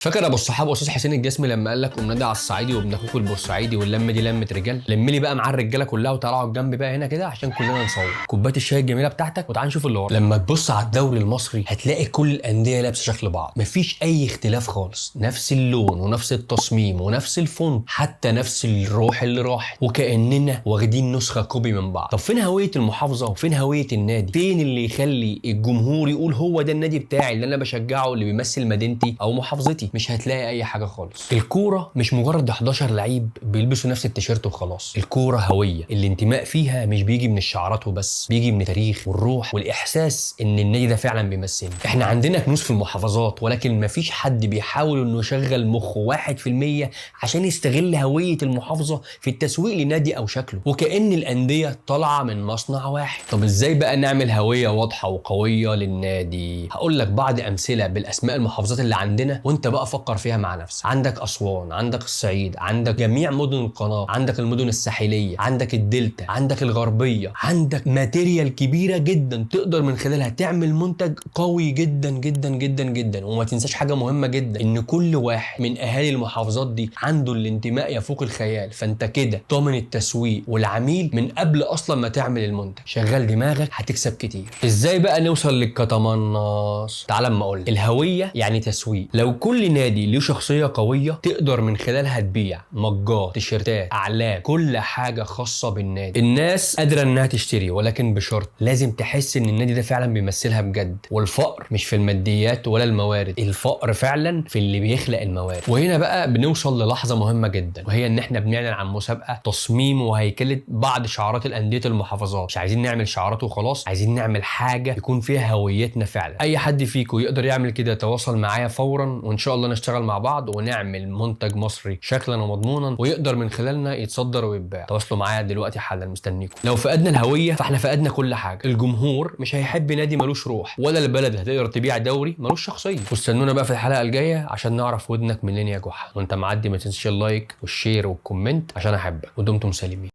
فاكر ابو الصحابه استاذ حسين الجسمي لما قال لك قوم نادي على الصعيدي وابن اخوك البورسعيدي واللمه دي لمه رجال؟ لم لي بقى معاه الرجاله كلها وطلعوا الجنب بقى هنا كده عشان كلنا نصور كوبايه الشاي الجميله بتاعتك وتعال نشوف اللي ورا. لما تبص على الدوري المصري هتلاقي كل الانديه لابسه شكل بعض، مفيش اي اختلاف خالص، نفس اللون ونفس التصميم ونفس الفونت، حتى نفس الروح اللي راحت، وكاننا واخدين نسخه كوبي من بعض. طب فين هويه المحافظه وفين هويه النادي؟ فين اللي يخلي الجمهور يقول هو ده النادي بتاعي اللي انا بشجعه اللي بيمثل مدينتي او محافظتي؟ مش هتلاقي اي حاجه خالص. الكوره مش مجرد 11 لعيب بيلبسوا نفس التيشيرت وخلاص، الكوره هويه، الانتماء فيها مش بيجي من الشعارات وبس، بيجي من التاريخ والروح والاحساس ان النادي ده فعلا بيمثلني. احنا عندنا كنوز في المحافظات، ولكن مفيش حد بيحاول انه يشغل مخه 1% عشان يستغل هويه المحافظه في التسويق لنادي او شكله، وكأن الانديه طالعه من مصنع واحد. طب ازاي بقى نعمل هويه واضحه وقويه للنادي؟ هقول لك بعض امثله بالاسماء المحافظات اللي عندنا وانت بقى فكر فيها مع نفسك. عندك اسوان، عندك الصعيد، عندك جميع مدن القناه، عندك المدن الساحليه، عندك الدلتا، عندك الغربيه، عندك ماتيريال كبيره جدا تقدر من خلالها تعمل منتج قوي جدا جدا جدا جدا. وما تنساش حاجه مهمه جدا، ان كل واحد من اهالي المحافظات دي عنده الانتماء يفوق الخيال، فانت كده ضامن التسويق والعميل من قبل اصلا ما تعمل المنتج. شغل دماغك هتكسب كتير. ازاي بقى نوصل للكتمنص؟ تعال اما اقول. الهويه يعني تسويق. لو كل نادي له شخصيه قويه تقدر من خلالها تبيع مجات، تيشيرتات، اعلام، كل حاجه خاصه بالنادي. الناس قادره انها تشتري، ولكن بشرط لازم تحس ان النادي ده فعلا بيمثلها بجد. والفقر مش في الماديات ولا الموارد، الفقر فعلا في اللي بيخلق الموارد. وهنا بقى بنوصل للحظه مهمه جدا، وهي ان احنا بنعلن عن مسابقه تصميم وهيكله بعض شعارات الانديه المحافظات. مش عايزين نعمل شعارات وخلاص، عايزين نعمل حاجه يكون فيها هويتنا فعلا. اي حد فيكم يقدر يعمل كده تواصل معايا فورا، وان شاء الله نشتغل مع بعض ونعمل منتج مصري شكلا ومضمونا ويقدر من خلالنا يتصدر ويتباع. تواصلوا معايا دلوقتي حالا، مستنيكم. لو فقدنا الهويه فاحنا فقدنا كل حاجه. الجمهور مش هيحب نادي ملوش روح، ولا البلد هتقدر تبيع دوري ملوش شخصيه. واستنونا بقى في الحلقه الجايه عشان نعرف ودنك منين يا جحا. وانت معدي ما تنساش اللايك والشير والكومنت عشان احبك. ودمتم سالمين.